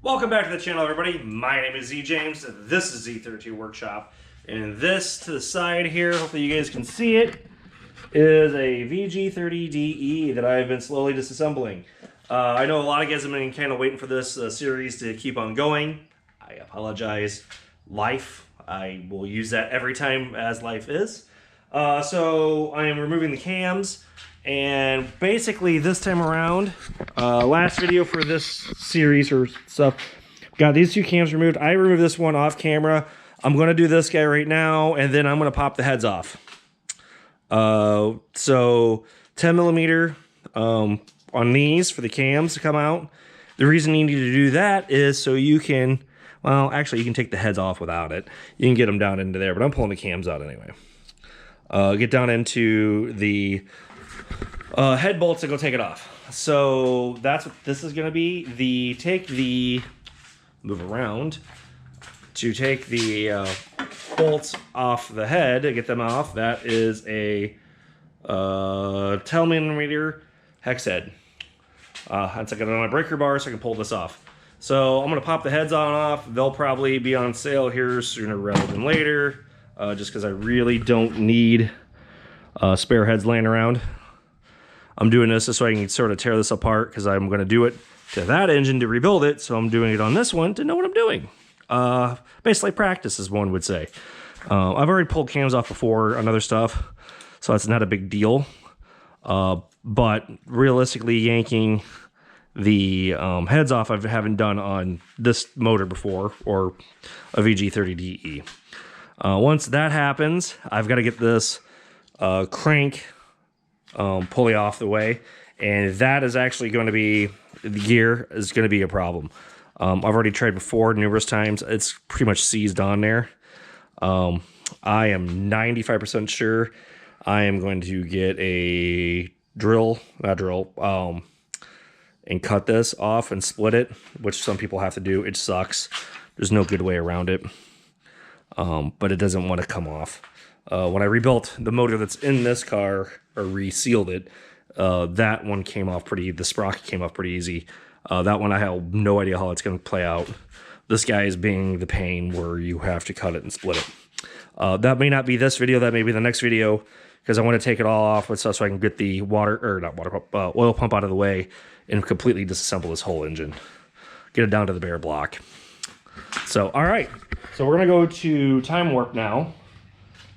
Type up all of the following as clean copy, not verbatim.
Welcome back to the channel, everybody. My name is Z James. This is Z32 Workshop. And this to the side here, hopefully you guys can see it, is a VG30DE that I've been slowly disassembling. I know a lot of you guys have been kind of waiting for this series to keep on going. I apologize. Life. I will use that every time as life is. So I am removing the cams. And basically this time around, last video for this series or stuff, got these two cams removed. I removed this one off camera. I'm going to do this guy right now, and then I'm going to pop the heads off. So 10 millimeter on these for the cams to come out. The reason you need to do that is so you can, well, actually you can take the heads off without it. You can get them down into there, but I'm pulling the cams out anyway. Get down into the head bolts to go take it off. So that's what this is going to be. Move around to take the bolts off the head to get them off. That is a 10 millimeter hex head. Once I get it on my breaker bar so I can pull this off. So I'm going to pop the heads on off. They'll probably be on sale here sooner rather than later, just because I really don't need spare heads laying around. I'm doing this so I can sort of tear this apart because I'm going to do it to that engine to rebuild it. So I'm doing it on this one to know what I'm doing. Basically practice, as one would say. I've already pulled cams off before on other stuff, so it's not a big deal. But realistically, yanking the heads off I haven't done on this motor before, or a VG30DE. Once that happens, I've got to get this crank pulley off the way, and that is actually going to be, the gear is going to be a problem. I've already tried before numerous times. It's pretty much seized on there. I am 95% sure I am going to get a and cut this off and split it, which some people have to do. It sucks. There's no good way around it. But it doesn't want to come off. When I rebuilt the motor that's in this car, or resealed it, that one came off the sprocket came off pretty easy. That one I have no idea how it's going to play out. This guy is being the pain where you have to cut it and split it. That may not be this video, that may be the next video, because I want to take it all off with stuff so I can get the oil pump out of the way and completely disassemble this whole engine. Get it down to the bare block. So, all right. So we're going to go to time warp now.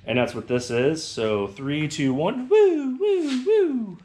And that's what this is. So 3, 2, 1. Woo, woo, woo.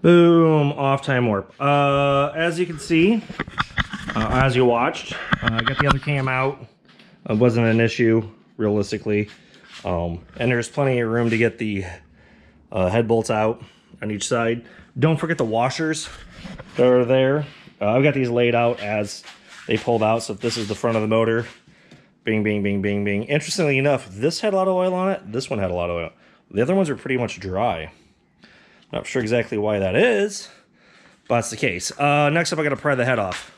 Boom, off time warp. As you can see, as you watched, I got the other cam out. It wasn't an issue, realistically. And there's plenty of room to get the head bolts out on each side. Don't forget the washers that are there. I've got these laid out as they pulled out, so if this is the front of the motor, bing, bing, bing, bing, bing. Interestingly enough, this had a lot of oil on it. This one had a lot of oil. The other ones are pretty much dry. Not sure exactly why that is, but that's the case. Next up, I got to pry the head off,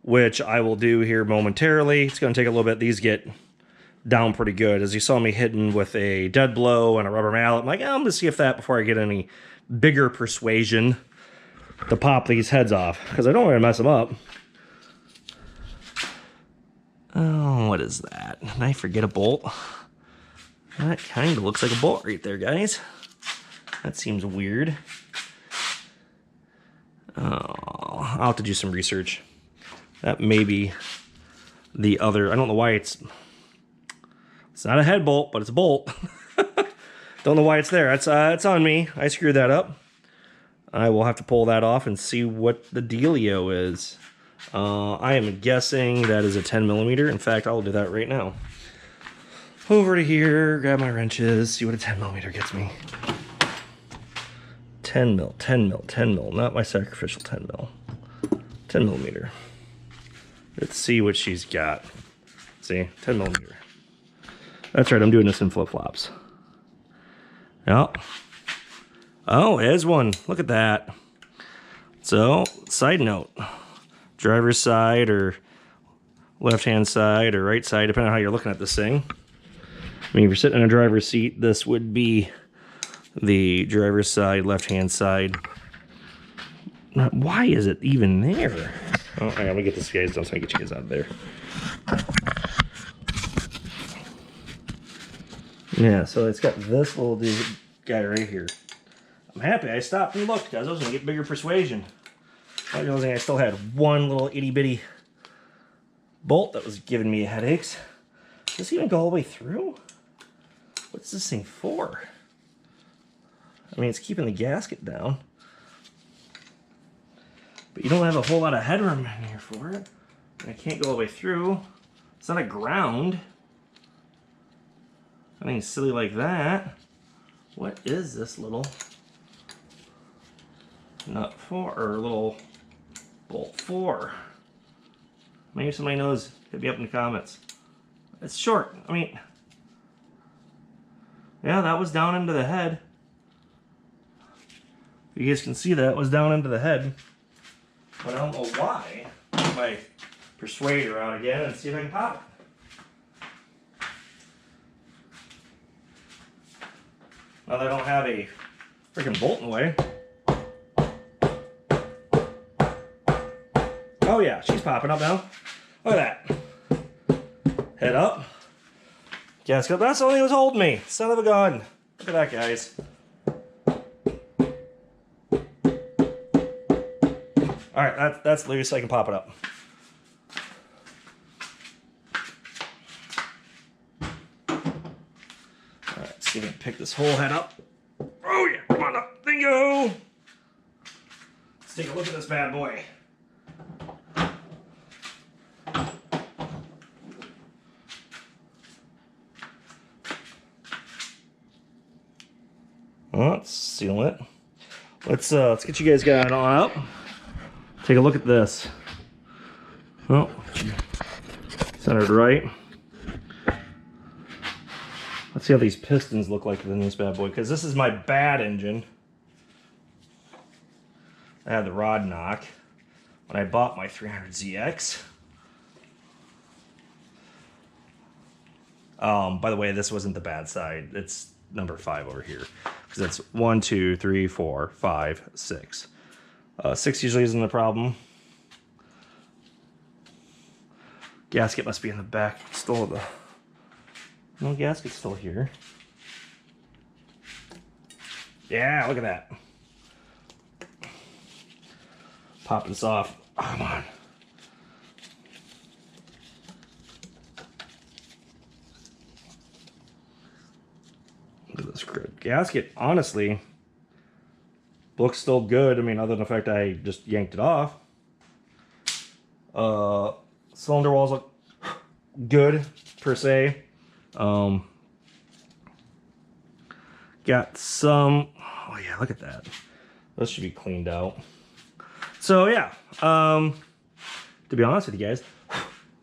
which I will do here momentarily. It's going to take a little bit. These get down pretty good. As you saw me hitting with a dead blow and a rubber mallet, I'm like, I'm going to see if that, before I get any bigger persuasion to pop these heads off, because I don't want to mess them up. Oh, what is that? Did I forget a bolt? That kind of looks like a bolt right there, guys. That seems weird. Oh, I'll have to do some research. That may be the other. I don't know why it's not a head bolt, but it's a bolt. Don't know why it's there. It's on me. I screwed that up. I will have to pull that off and see what the dealio is. I am guessing that is a 10mm. In fact, I'll do that right now. Over to here, grab my wrenches, see what a 10mm gets me. 10 mil, 10 mil, 10 mil, not my sacrificial 10 mil. 10mm. Let's see what she's got. See, 10mm. That's right, I'm doing this in flip-flops. Yep. Oh, there's one. Look at that. So, side note. Driver's side or left-hand side or right side, depending on how you're looking at this thing. I mean, if you're sitting in a driver's seat, this would be the driver's side, left-hand side. Now, why is it even there? Oh, I'm gonna get this guys done so I can get you guys out of there. Yeah, so it's got this little guy right here. I'm happy I stopped and looked, guys. I was gonna get bigger persuasion. Not realizing I still had one little itty-bitty bolt that was giving me headaches. Does this even go all the way through? What's this thing for? I mean, it's keeping the gasket down. But you don't have a whole lot of headroom in here for it. And I can't go all the way through. It's not a ground. Something silly like that. What is this little nut for, or little bolt for? Maybe somebody knows. Hit me up in the comments. It's short. I mean, yeah, that was down into the head. You guys can see that was down into the head. But I don't know why. Get my persuader out again and see if I can pop it. Now that I don't have a freaking bolt in the way. Oh yeah, she's popping up now. Look at that. Head up. Gasket. That's the only thing that was holding me. Son of a gun. Look at that, guys. Alright, that's loose so I can pop it up. Alright, see if I can pick this whole head up. Oh yeah, come on up. There you go. Let's take a look at this bad boy. Well, let's seal it. Let's get you guys going on up. Take a look at this. Well, centered right. Let's see how these pistons look like in this bad boy, because this is my bad engine. I had the rod knock when I bought my 300ZX. By the way, this wasn't the bad side. It's number 5 over here, because that's 1, 2, 3, 4, 5, 6. 6 usually isn't a problem. Gasket must be in the back. Still the no gasket's still here. Yeah, look at that. Pop this off. Oh, come on. Look at this gasket. Honestly, looks still good. I mean, other than the fact I just yanked it off. Cylinder walls look good, per se. Got some, oh yeah, look at that. This should be cleaned out. So yeah, to be honest with you guys,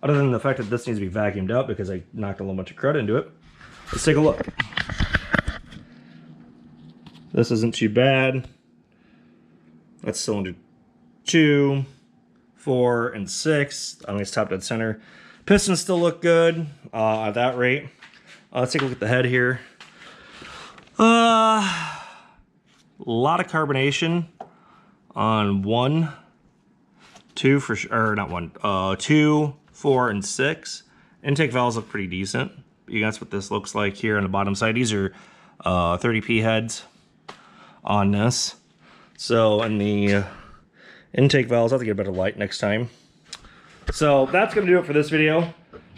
other than the fact that this needs to be vacuumed out because I knocked a little bunch of crud into it, let's take a look. This isn't too bad. That's cylinder 2, 4, and 6. I mean, it's top dead center. Pistons still look good at that rate. Let's take a look at the head here. A lot of carbonation on 1, 2 for sure, or not 1, 2, 4, and 6. Intake valves look pretty decent. That's what this looks like here on the bottom side. These are 30p heads on this. So, and the intake valves, I'll have to get a better light next time. So that's going to do it for this video.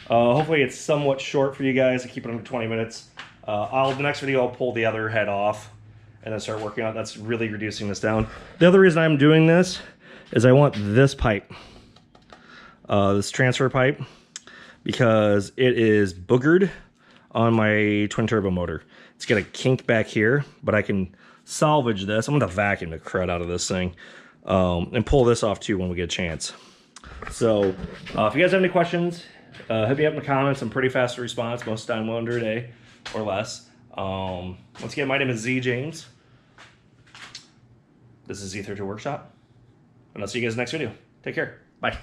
Hopefully it's somewhat short for you guys. I keep it under 20 minutes. The next video I'll pull the other head off and then start working on it. That's really reducing this down. The other reason I'm doing this is I want this pipe, this transfer pipe, because it is boogered on my twin turbo motor. It's got a kink back here, but I can salvage this. I'm gonna vacuum the crud out of this thing and pull this off too when we get a chance. So if you guys have any questions, hit me up in the comments. I'm pretty fast to response, most of the time under a day or less. Once again, my name is Z James. This is Z32 Workshop, and I'll see you guys in the next video. Take care. Bye.